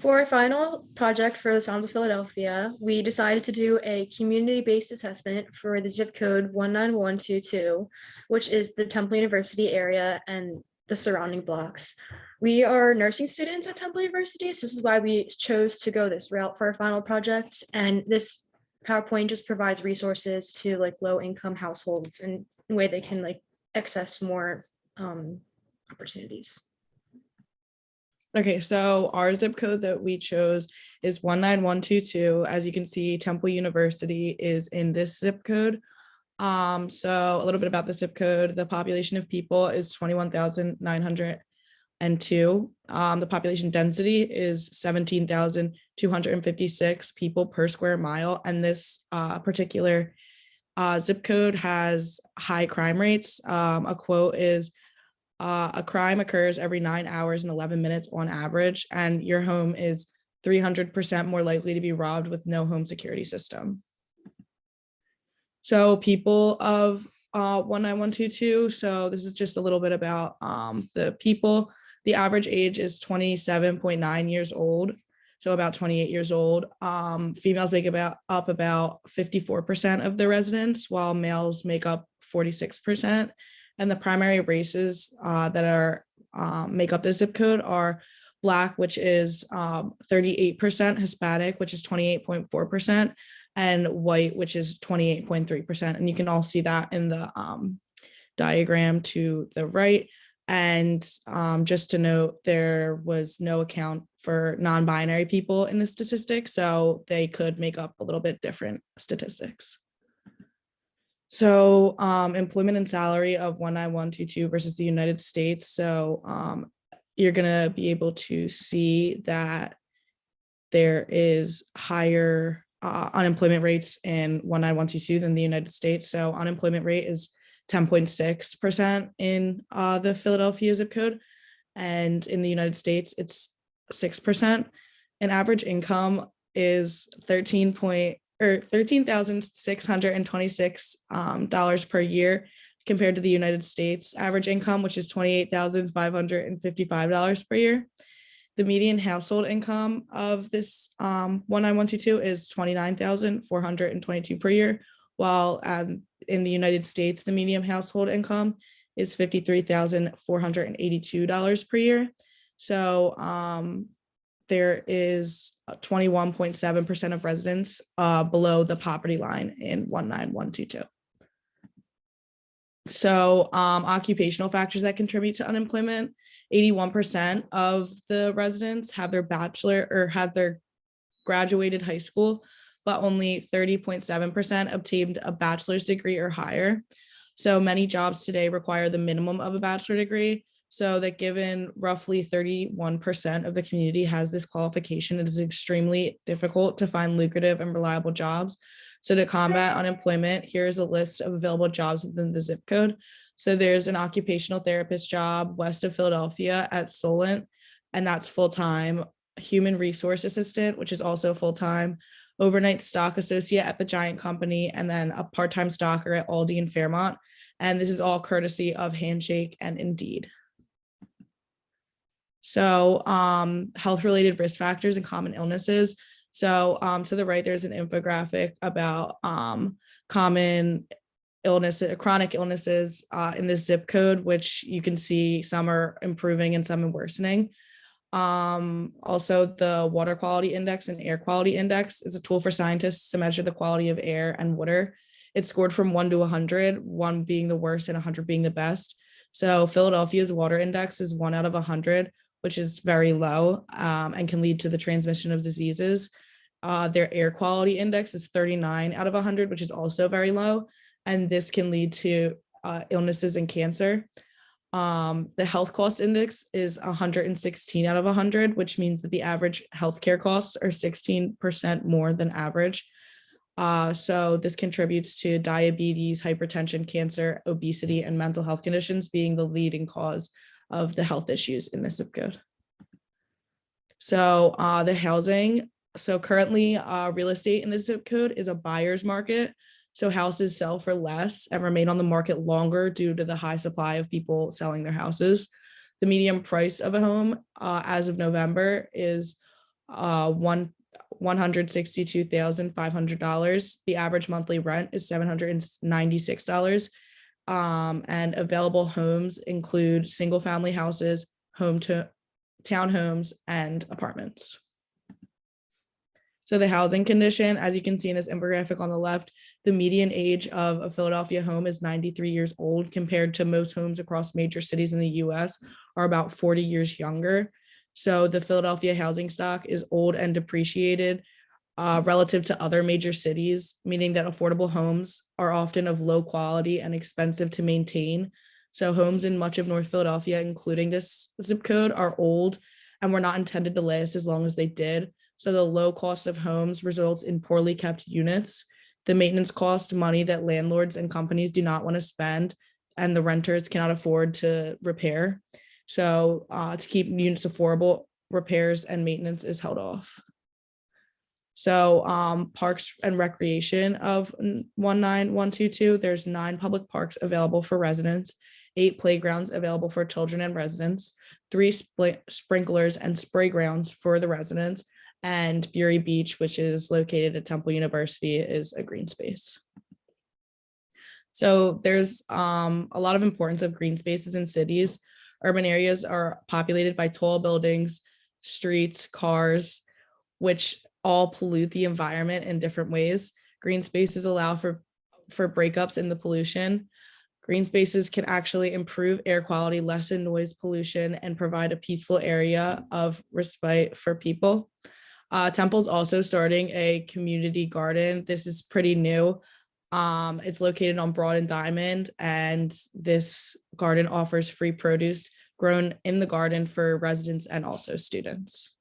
For our final project for the Sounds of Philadelphia, we decided to do a community-based assessment for the zip code 19122, which is the Temple University area and the surrounding blocks. We are nursing students at Temple University, so this is why we chose to go this route for our final project. And this PowerPoint just provides resources to like low-income households and a way they can like access more opportunities. Okay, so our zip code that we chose is 19122. As you can see, Temple University is in this zip code. So a little bit about the zip code. The population of people is 21,902. The population density is 17,256 people per square mile. And this particular zip code has high crime rates. A quote is, a crime occurs every 9 hours and 11 minutes on average, and your home is 300% more likely to be robbed with no home security system. So people of 19122, so this is just a little bit about the people. The average age is 27.9 years old, so about 28 years old. Females make up about 54% of the residents, while males make up 46%. And the primary races that are make up the zip code are Black, which is 38%, Hispanic, which is 28.4%, and white, which is 28.3%. And you can all see that in the diagram to the right. And just to note, there was no account for non-binary people in the statistics, so they could make up a little bit different statistics. So employment and salary of 19122 versus the United States. So you're going to be able to see that there is higher unemployment rates in 19122 than the United States. So unemployment rate is 10.6% in the Philadelphia zip code. And in the United States, it's 6%. And average income is $13,626 per year compared to the United States average income, which is $28,555 per year. The median household income of this 19122 is $29,422 per year, while in the United States, the median household income is $53,482 per year. So there is 21.7% of residents below the poverty line in 19122. So occupational factors that contribute to unemployment, 81% of the residents have their bachelor or have their graduated high school, but only 30.7% obtained a bachelor's degree or higher. So many jobs today require the minimum of a bachelor degree. So that given roughly 31% of the community has this qualification, it is extremely difficult to find lucrative and reliable jobs. So to combat unemployment, here's a list of available jobs within the zip code. So there's an occupational therapist job west of Philadelphia at Solent, and that's full-time. Human resource assistant, which is also full-time. Overnight stock associate at the Giant Company, and then a part-time stocker at Aldi and Fairmont. And this is all courtesy of Handshake and Indeed. So health-related risk factors and common illnesses. So to the right, there's an infographic about common illnesses, chronic illnesses in this zip code, which you can see some are improving and some are worsening. Also, the water quality index and air quality index is a tool for scientists to measure the quality of air and water. It's scored from 1 to 100, 1 being the worst and 100 being the best. So Philadelphia's water index is 1 out of 100, which is very low and can lead to the transmission of diseases. Their air quality index is 39 out of 100, which is also very low. And this can lead to illnesses and cancer. The health cost index is 116 out of 100, which means that the average healthcare costs are 16% more than average. So this contributes to diabetes, hypertension, cancer, obesity, and mental health conditions being the leading cause of the health issues in the zip code. So the housing, so currently real estate in the zip code is a buyer's market. So houses sell for less and remain on the market longer due to the high supply of people selling their houses. The median price of a home as of November is $162,500. The average monthly rent is $796. And available homes include single family houses, townhomes, and apartments. So the housing condition, as you can see in this infographic on the left, the median age of a Philadelphia home is 93 years old, compared to most homes across major cities in the US are about 40 years younger. So the Philadelphia housing stock is old and depreciated relative to other major cities, meaning that affordable homes are often of low quality and expensive to maintain. So homes in much of North Philadelphia, including this zip code, are old and were not intended to last as long as they did. So the low cost of homes results in poorly kept units. The maintenance cost money that landlords and companies do not want to spend, and the renters cannot afford to repair. So to keep units affordable, repairs and maintenance is held off. So parks and recreation of 19122, there's 9 public parks available for residents, 8 playgrounds available for children and residents, 3 sprinklers and spray grounds for the residents, and Bury Beach, which is located at Temple University, is a green space. So there's a lot of importance of green spaces in cities. Urban areas are populated by tall buildings, streets, cars, which all pollute the environment in different ways. Green spaces allow for breakups in the pollution. Green spaces can actually improve air quality, lessen noise pollution, and provide a peaceful area of respite for people. Temple's also starting a community garden. This is pretty new. It's located on Broad and Diamond, and this garden offers free produce grown in the garden for residents and also students.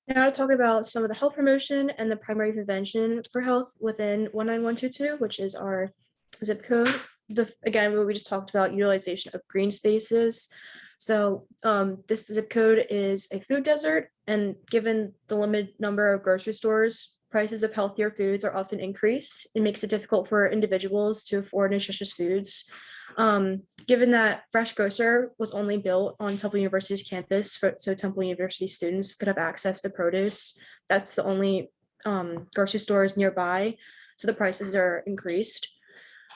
Now to talk about some of the health promotion and the primary prevention for health within 19122, which is our zip code. Again, what we just talked about, utilization of green spaces. So this zip code is a food desert, and given the limited number of grocery stores, prices of healthier foods are often increased. It makes it difficult for individuals to afford nutritious foods. Given that Fresh Grocer was only built on Temple University's campus, so Temple University students could have access to produce, that's the only grocery stores nearby, so the prices are increased.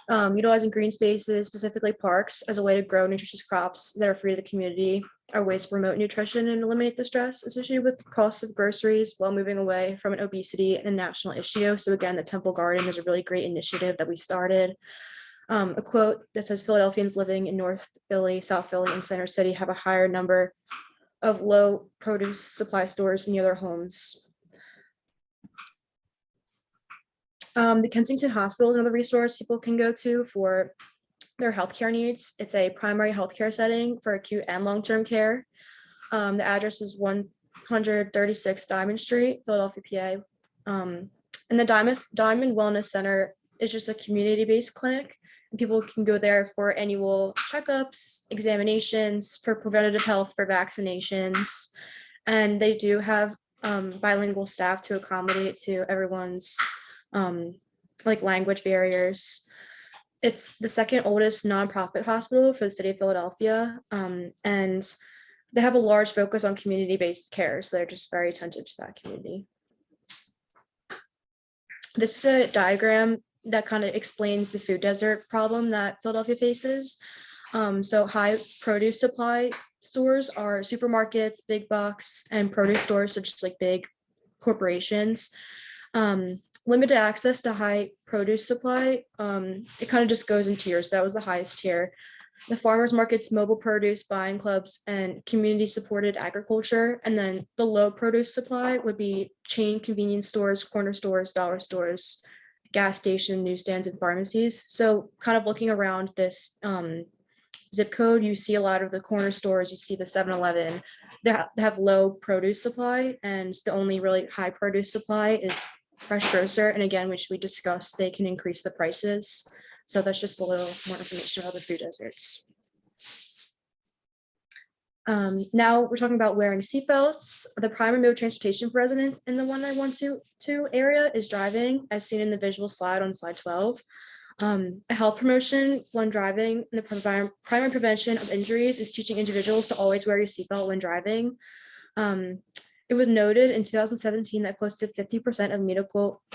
Utilizing green spaces, specifically parks, as a way to grow nutritious crops that are free to the community are ways to promote nutrition and eliminate the stress associated with the cost of groceries while moving away from an obesity and national issue. So again, the Temple Garden is a really great initiative that we started. A quote that says Philadelphians living in North Philly, South Philly, and Center City have a higher number of low produce supply stores near their homes. The Kensington Hospital is another resource people can go to for their healthcare needs. It's a primary healthcare setting for acute and long-term care. The address is 136 Diamond Street, Philadelphia, PA. And the Diamond Wellness Center is just a community-based clinic. And people can go there for annual checkups, examinations, for preventative health, for vaccinations. And they do have bilingual staff to accommodate to everyone's like language barriers. It's the second oldest nonprofit hospital for the city of Philadelphia, and they have a large focus on community-based care, so they're just very attentive to that community. This is a diagram that kind of explains the food desert problem that Philadelphia faces. So high produce supply stores are supermarkets, big box, and produce stores, so just like big corporations. Limited access to high produce supply, it kind of just goes in tiers. That was the highest tier. The farmers markets, mobile produce buying clubs, and community supported agriculture. And then the low produce supply would be chain convenience stores, corner stores, dollar stores, gas station, newsstands, and pharmacies. So kind of looking around this zip code, you see a lot of the corner stores, you see the 7-Eleven, they have low produce supply, and the only really high produce supply is Fresh Grocer. And again, which we discussed, they can increase the prices. So that's just a little more information about the food deserts. Now we're talking about wearing seatbelts. The primary mode of transportation for residents in the 19122 area is driving, as seen in the visual slide on slide 12. A health promotion when driving, and the primary prevention of injuries is teaching individuals to always wear your seatbelt when driving. It was noted in 2017 that close to 50%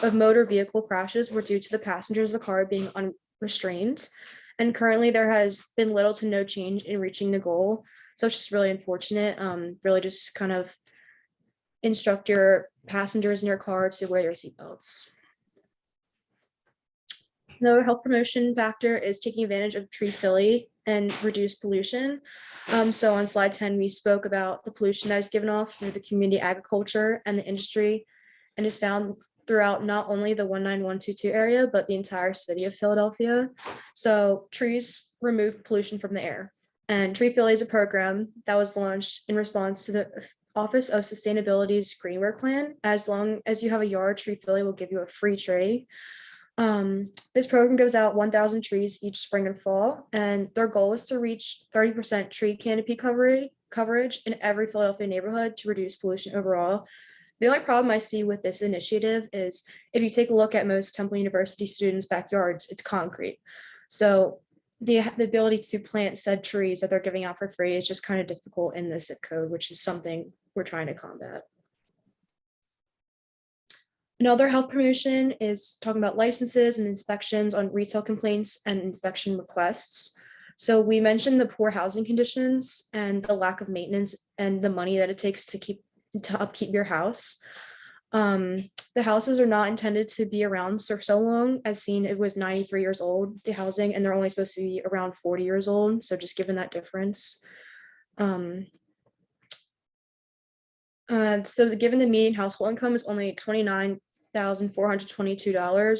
of motor vehicle crashes were due to the passengers of the car being unrestrained. And currently there has been little to no change in reaching the goal. So it's just really unfortunate. Really just kind of instruct your passengers in your car to wear your seatbelts. Another health promotion factor is taking advantage of tree filly and reduce pollution. So on slide 10, we spoke about the pollution that is given off through the community agriculture and the industry and is found throughout not only the 19122 area, but the entire city of Philadelphia. So trees remove pollution from the air. And Tree Filly is a program that was launched in response to the Office of Sustainability's Green Work Plan. As long as you have a yard, Tree Filly will give you a free tree. This program gives out 1,000 trees each spring and fall, and their goal is to reach 30% tree canopy coverage in every Philadelphia neighborhood to reduce pollution overall. The only problem I see with this initiative is if you take a look at most Temple University students' backyards, it's concrete. So the ability to plant said trees that they're giving out for free is just kind of difficult in the zip code, which is something we're trying to combat. Another health promotion is talking about licenses and inspections on retail complaints and inspection requests. So we mentioned the poor housing conditions and the lack of maintenance and the money that it takes to upkeep your house. The houses are not intended to be around for so long. As seen, it was 93 years old, the housing, and they're only supposed to be around 40 years old. So just given that difference. So given the median household income is only $29,422,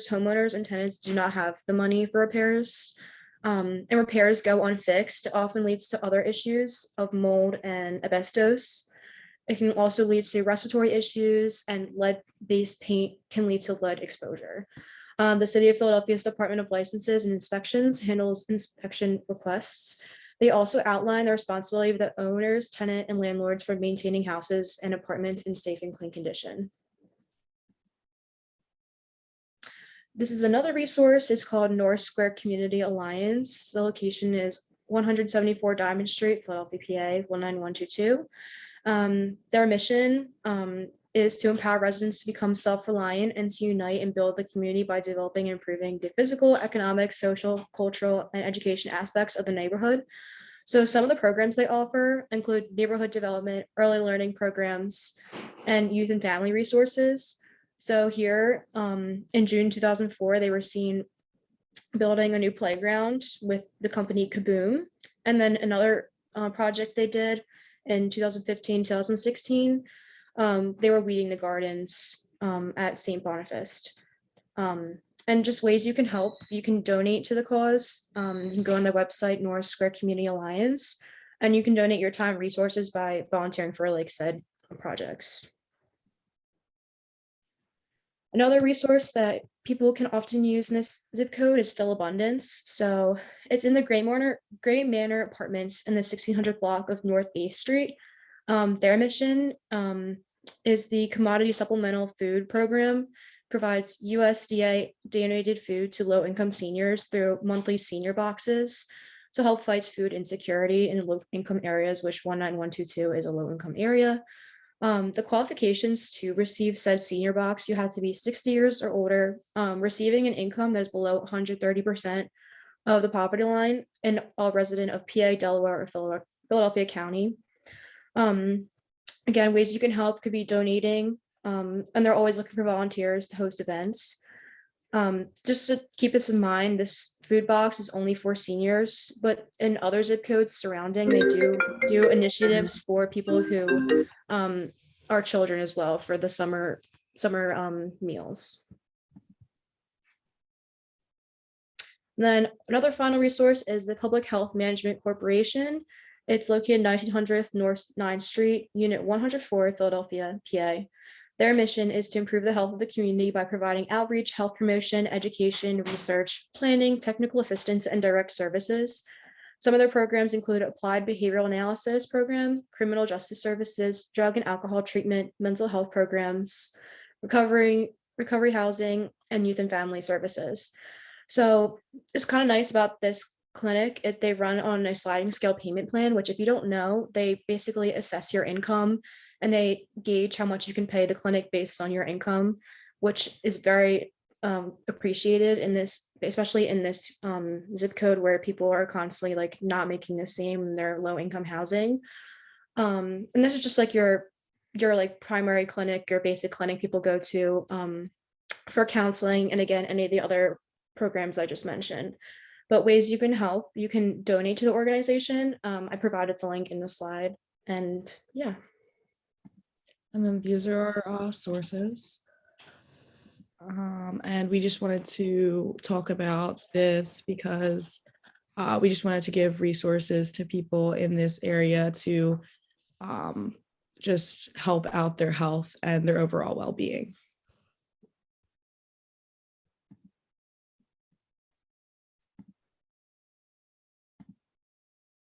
homeowners and tenants do not have the money for repairs. And repairs go unfixed, it often leads to other issues of mold and asbestos. It can also lead to respiratory issues, and lead-based paint can lead to lead exposure. The City of Philadelphia's Department of Licenses and Inspections handles inspection requests. They also outline the responsibility of the owners, tenant, and landlords for maintaining houses and apartments in safe and clean condition. This is another resource. It's called North Square Community Alliance. The location is 174 Diamond Street, Philadelphia, PA 19122. Their mission is to empower residents to become self-reliant and to unite and build the community by developing and improving the physical, economic, social, cultural, and education aspects of the neighborhood. So some of the programs they offer include neighborhood development, early learning programs, and youth and family resources. So here in June 2004, they were seen building a new playground with the company Kaboom. And then another project they did in 2015, 2016, they were weeding the gardens at St. Boniface. And just ways you can help, you can donate to the cause. You can go on their website, North Square Community Alliance, and you can donate your time, resources by volunteering for, like said, projects. Another resource that people can often use in this zip code is Philabundance. So it's in the Gray Manor Apartments in the 1600 block of North 8th Street. Their mission is the Commodity Supplemental Food Program, provides USDA donated food to low-income seniors through monthly senior boxes to help fight food insecurity in low-income areas, which 19122 is a low-income area. The qualifications to receive said senior box, you have to be 60 years or older, receiving an income that is below 130% of the poverty line, and a resident of PA, Delaware, or Philadelphia County. Again, ways you can help could be donating, and they're always looking for volunteers to host events. Just to keep this in mind, this food box is only for seniors, but in other zip codes surrounding, they do initiatives for people who are children as well for the summer meals. Then another final resource is the Public Health Management Corporation. It's located 1900 North 9th Street, Unit 104, Philadelphia, PA. Their mission is to improve the health of the community by providing outreach, health promotion, education, research, planning, technical assistance, and direct services. Some of their programs include Applied Behavioral Analysis Program, Criminal Justice Services, Drug and Alcohol Treatment, Mental Health Programs, Recovery Housing, and Youth and Family Services. So it's kind of nice about this clinic. They run on a sliding scale payment plan, which if you don't know, they basically assess your income and they gauge how much you can pay the clinic based on your income, which is very appreciated in this, especially in this zip code where people are constantly like not making the same in their low income housing. And this is just like your like primary clinic, your basic clinic people go to for counseling, and again, any of the other programs I just mentioned. But ways you can help, you can donate to the organization. I provided the link in the slide, and yeah. And then these are our sources. And we just wanted to talk about this because we just wanted to give resources to people in this area to just help out their health and their overall well-being.